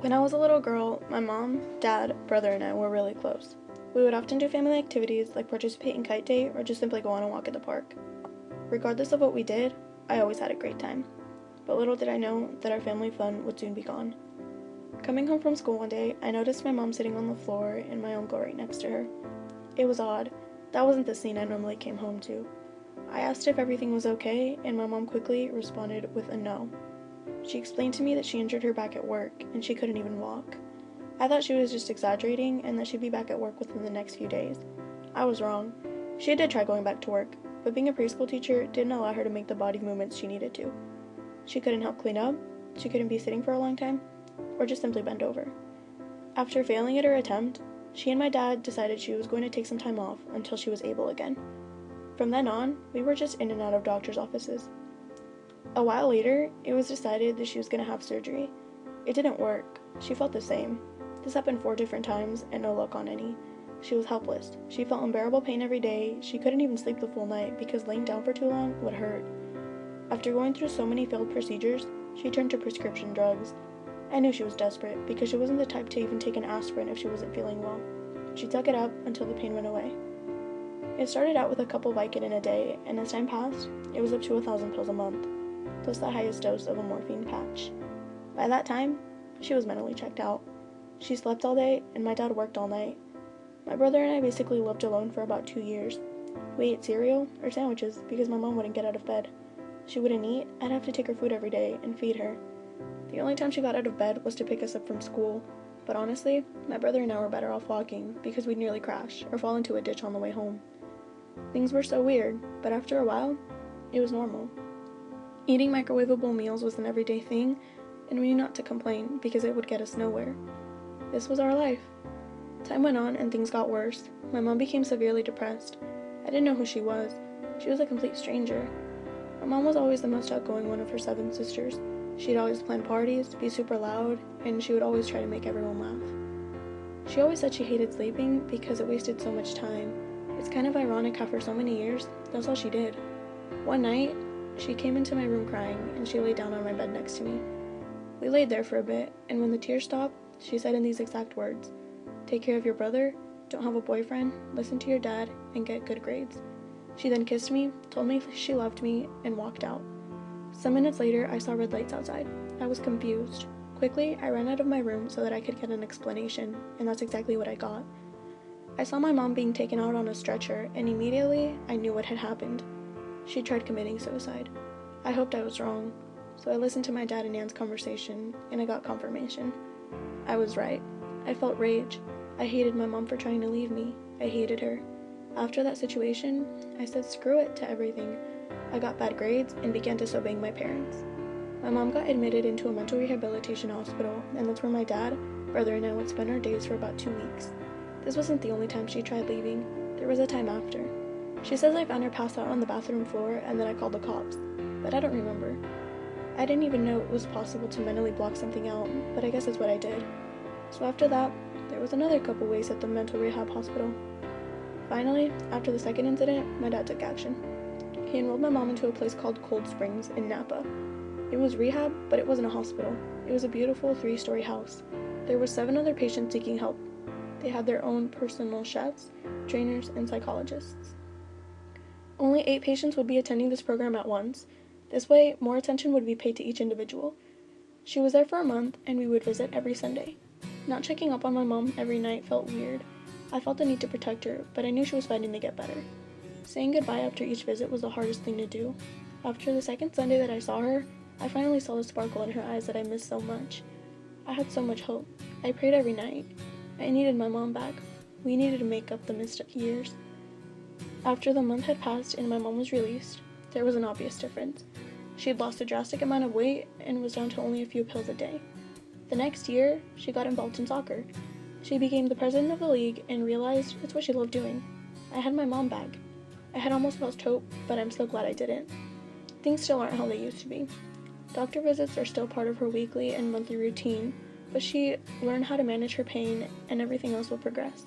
When I was a little girl, my mom, dad, brother, and I were really close. We would often do family activities like participate in kite day or just simply go on a walk at the park. Regardless of what we did, I always had a great time. But little did I know that our family fun would soon be gone. Coming home from school one day, I noticed my mom sitting on the floor and my uncle right next to her. It was odd. That wasn't the scene I normally came home to. I asked if everything was okay, and my mom quickly responded with a no. She explained to me that she injured her back at work, and she couldn't even walk. I thought she was just exaggerating, and that she'd be back at work within the next few days. I was wrong. She did try going back to work, but being a preschool teacher didn't allow her to make the body movements she needed to. She couldn't help clean up, she couldn't be sitting for a long time, or just simply bend over. After failing at her attempt, she and my dad decided she was going to take some time off until she was able again. From then on, we were just in and out of doctor's offices. A while later, it was decided that she was going to have surgery. It didn't work. She felt the same. This happened 4 different times, and no luck on any. She was helpless. She felt unbearable pain every day. She couldn't even sleep the full night because laying down for too long would hurt. After going through so many failed procedures, she turned to prescription drugs. I knew she was desperate because she wasn't the type to even take an aspirin if she wasn't feeling well. She took it up until the pain went away. It started out with a couple Vicodin a day, and as time passed, it was up to 1,000 pills a month, plus the highest dose of a morphine patch. By that time, she was mentally checked out. She slept all day, and my dad worked all night. My brother and I basically lived alone for about 2 years. We ate cereal or sandwiches because my mom wouldn't get out of bed. She wouldn't eat, I'd have to take her food every day and feed her. The only time she got out of bed was to pick us up from school, but honestly, my brother and I were better off walking because we'd nearly crash or fall into a ditch on the way home. Things were so weird, but after a while, it was normal. Eating microwavable meals was an everyday thing, and we knew not to complain because it would get us nowhere. This was our life. Time went on and things got worse. My mom became severely depressed. I didn't know who she was. She was a complete stranger. My mom was always the most outgoing one of her 7 sisters. She'd always plan parties, be super loud, and she would always try to make everyone laugh. She always said she hated sleeping because it wasted so much time. It's kind of ironic how for so many years, that's all she did. One night, she came into my room crying, and she laid down on my bed next to me. We laid there for a bit, and when the tears stopped, she said in these exact words, "Take care of your brother, don't have a boyfriend, listen to your dad, and get good grades." She then kissed me, told me she loved me, and walked out. Some minutes later, I saw red lights outside. I was confused. Quickly, I ran out of my room so that I could get an explanation, and that's exactly what I got. I saw my mom being taken out on a stretcher, and immediately, I knew what had happened. She tried committing suicide. I hoped I was wrong, so I listened to my dad and Nan's conversation, and I got confirmation. I was right. I felt rage. I hated my mom for trying to leave me. I hated her. After that situation, I said screw it to everything. I got bad grades and began disobeying my parents. My mom got admitted into a mental rehabilitation hospital, and that's where my dad, brother, and I would spend our days for about 2 weeks. This wasn't the only time she tried leaving. There was a time after. She says I found her passed out on the bathroom floor and then I called the cops, but I don't remember. I didn't even know it was possible to mentally block something out, but I guess that's what I did. So after that, there was another couple weeks at the mental rehab hospital. Finally, after the second incident, my dad took action. He enrolled my mom into a place called Cold Springs in Napa. It was rehab, but it wasn't a hospital. It was a beautiful 3-story house. There were 7 other patients seeking help. They had their own personal chefs, trainers, and psychologists. Only 8 patients would be attending this program at once. This way, more attention would be paid to each individual. She was there for a month, and we would visit every Sunday. Not checking up on my mom every night felt weird. I felt the need to protect her, but I knew she was fighting to get better. Saying goodbye after each visit was the hardest thing to do. After the second Sunday that I saw her, I finally saw the sparkle in her eyes that I missed so much. I had so much hope. I prayed every night. I needed my mom back. We needed to make up the missed years. After the month had passed and my mom was released, there was an obvious difference. She had lost a drastic amount of weight and was down to only a few pills a day. The next year, she got involved in soccer. She became the president of the league and realized it's what she loved doing. I had my mom back. I had almost lost hope, but I'm so glad I didn't. Things still aren't how they used to be. Doctor visits are still part of her weekly and monthly routine, but she learned how to manage her pain and everything else will progress.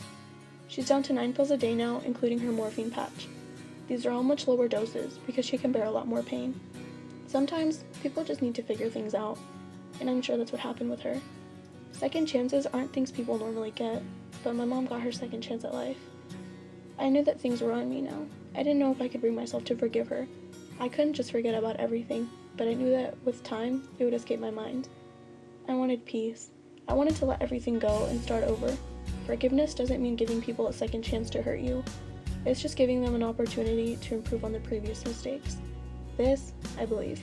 She's down to 9 pills a day now, including her morphine patch. These are all much lower doses because she can bear a lot more pain. Sometimes people just need to figure things out, and I'm sure that's what happened with her. Second chances aren't things people normally get, but my mom got her second chance at life. I knew that things were on me now. I didn't know if I could bring myself to forgive her. I couldn't just forget about everything, but I knew that with time, it would escape my mind. I wanted peace. I wanted to let everything go and start over. Forgiveness doesn't mean giving people a second chance to hurt you. It's just giving them an opportunity to improve on the previous mistakes. This, I believe,